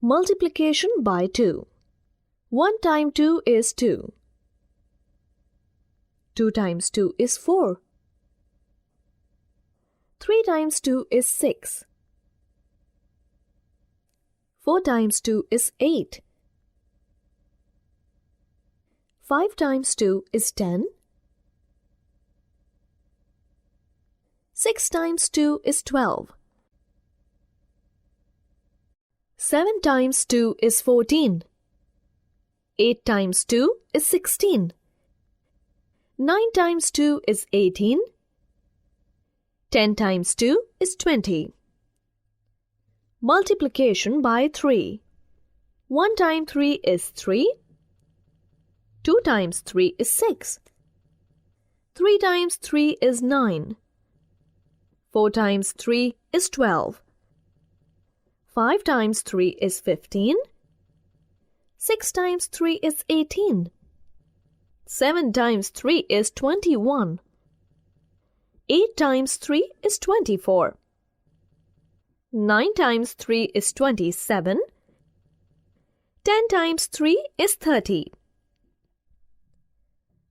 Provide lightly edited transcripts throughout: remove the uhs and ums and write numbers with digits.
Multiplication by 2. 1 times 2 is 2. 2 times 2 is 4. 3 times 2 is 6. 4 times 2 is 8. 5 times 2 is 10. 6 times 2 is 12. 7 times 2 is 14. 8 times 2 is 16. 9 times 2 is 18. 10 times 2 is 20. Multiplication by 3. 1 times 3 is 3. 2 times 3 is 6. 3 times 3 is 9. 4 times 3 is 12. 5 times 3 is 15. 6 times 3 is 18. 7 times 3 is 21. 8 times 3 is 24. 9 times 3 is 27. 10 times 3 is 30.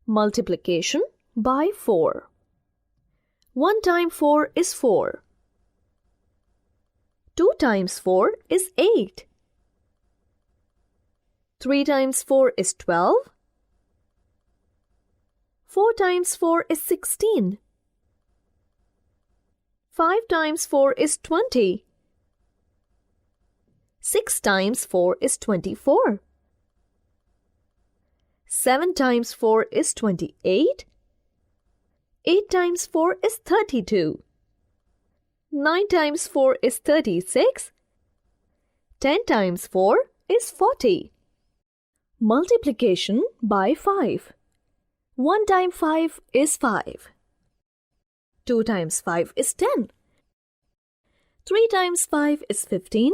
Multiplication by 4. 1 times 4 is 4. 2 times 4 is 8. 3 times 4 is 12. 4 times 4 is 16. 5 times 4 is 20. 6 times 4 is 24. 7 times 4 is 28. 8 times 4 is 32. 9 times 4 is 36. 10 times 4 is 40. Multiplication by 5. 1 times 5 is 5. 2 times 5 is 10. 3 times 5 is 15.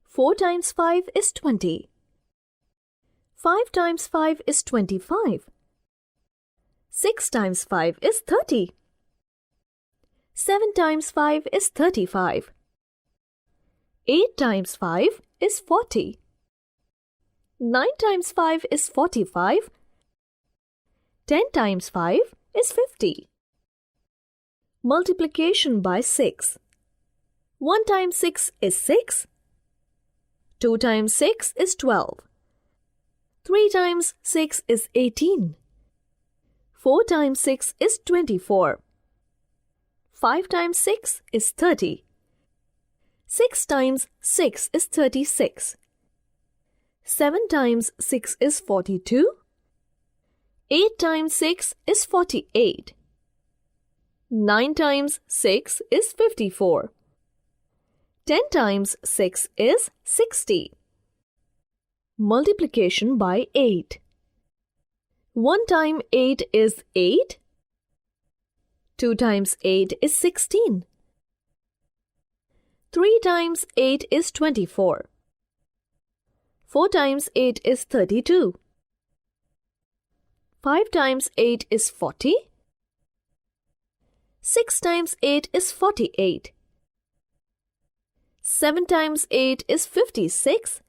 4 times 5 is 20. 5 times 5 is 25. 6 times 5 is 30. 7 times 5 is 35. 8 times 5 is 40. 9 times 5 is 45. 10 times 5 is 50. Multiplication by 6. 1 times 6 is 6. 2 times 6 is 12. 3 times 6 is 18. 4 times 6 is 24. 5 times 6 is 30. 6 times 6 is 36. 7 times 6 is 42. 8 times 6 is 48. 9 times 6 is 54. 10 times 6 is 60. Multiplication by 8. 1 times 8 is 8. 2 times 8 is 16. 3 times 8 is 24. 4 times 8 is 32. 5 times 8 is 40. 6 times 8 is 48. 7 times 8 is 56.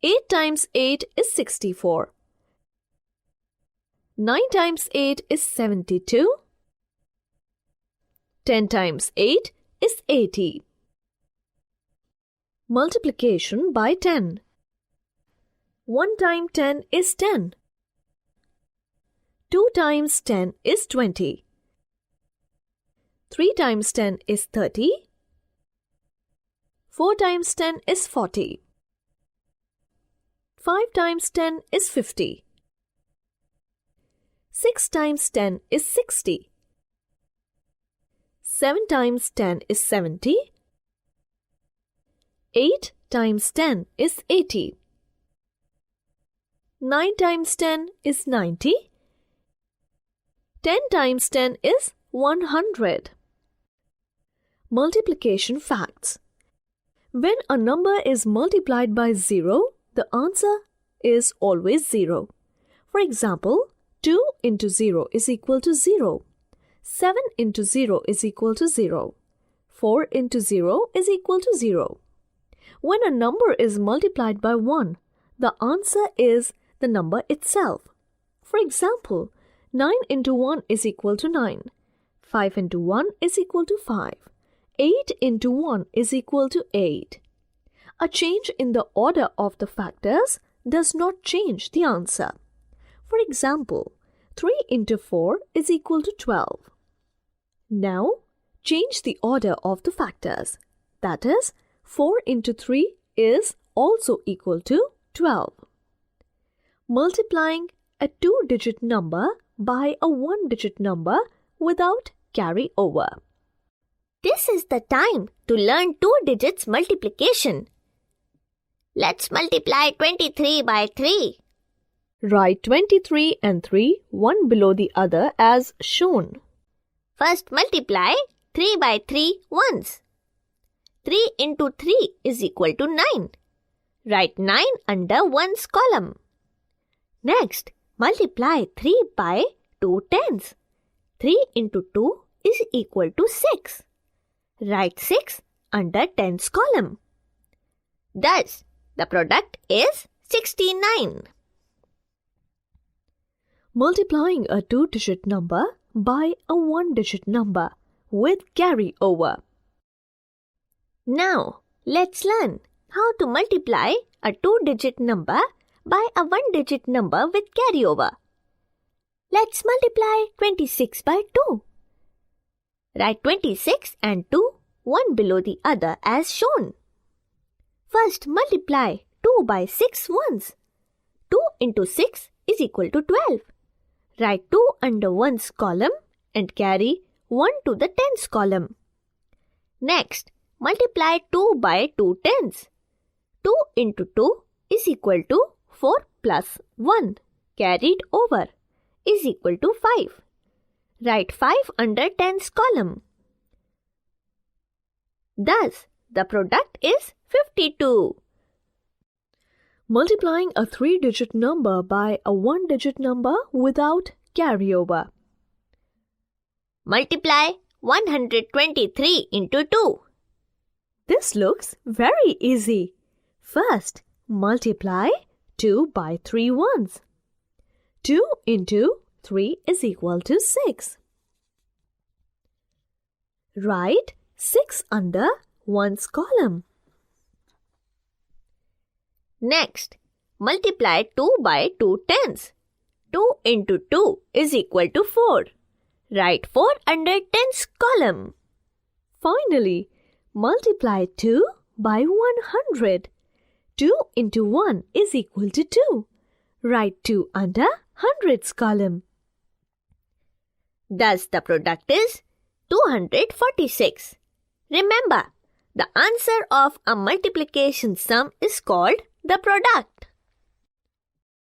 8 times 8 is 64. 9 times 8 is 72. 10 times 8 is 80. Multiplication by 10. 1 times 10 is 10. 2 times 10 is 20. 3 times 10 is 30. 4 times 10 is 40. 5 times 10 is 50. 6 times 10 is 60. 7 times 10 is 70. 8 times 10 is 80. 9 times 10 is 90. 10 times 10 is 100. Multiplication facts. When a number is multiplied by 0, the answer is always 0. For example, 2 into 0 is equal to 0. 7 into 0 is equal to 0. 4 into 0 is equal to 0. When a number is multiplied by 1, the answer is the number itself. For example, 9 into 1 is equal to 9. 5 into 1 is equal to 5. 8 into 1 is equal to 8. A change in the order of the factors does not change the answer. For example, 3 into 4 is equal to 12. Now, change the order of the factors. That is, 4 into 3 is also equal to 12. Multiplying a 2-digit number by a 1-digit number without carry over. This is the time to learn 2 digits multiplication. Let's multiply 23 by 3. Write 23 and 3 one below the other as shown. First multiply 3 by 3 once. 3 into 3 is equal to 9. Write 9 under ones column. Next, multiply 3 by 2 tens. 3 into 2 is equal to 6. Write 6 under tens column. Thus, the product is 69. Multiplying a 2-digit number by a 1-digit number with carry over. Now, let's learn how to multiply a 2-digit number by a 1-digit number with carryover. Let's multiply 26 by 2. Write 26 and 2 one below the other as shown. First multiply 2 by 6 once. 2 into 6 is equal to 12. Write 2 under ones column and carry 1 to the tens column. Next, multiply 2 by 2 tens. 2 into 2 is equal to 4 plus 1 carried over is equal to 5. Write 5 under tens column. Thus, the product is 52. Multiplying a 3-digit number by a 1-digit number without carryover. Multiply 123 into 2. This looks very easy. First, multiply 2 by 3 ones. 2 into 3 is equal to 6. Write 6 under ones column. Next, multiply 2 by 2 tens. 2 into 2 is equal to 4. Write 4 under tens column. Finally, multiply 2 by 100. 2 into 1 is equal to 2. Write 2 under hundreds column. Thus, the product is 246. Remember, the answer of a multiplication sum is called the product.